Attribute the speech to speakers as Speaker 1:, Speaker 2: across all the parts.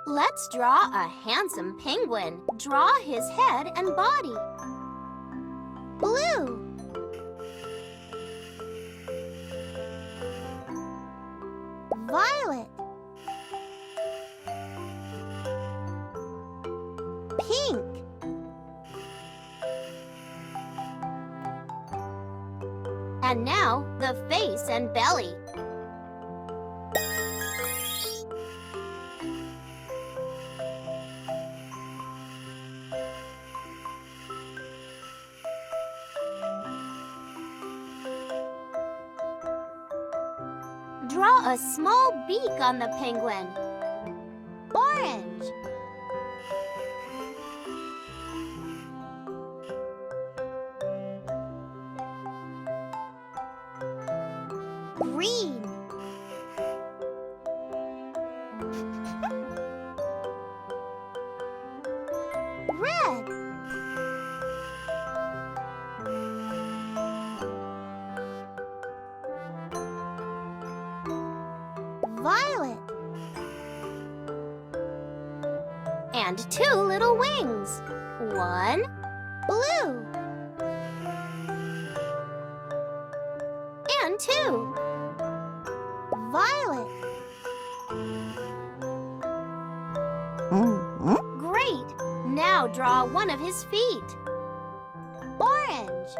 Speaker 1: Let's draw a handsome penguin. Draw his head and body. Blue. Violet. Pink. And now the face and belly. Draw a small beak on the penguin. Orange. Green. Red. Violet. And two little wings. One, blue. And two, violet. Great! Now draw one of his feet. Orange.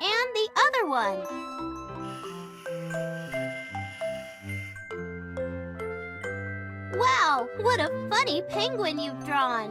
Speaker 1: And the other one. Wow, what a funny penguin you've drawn!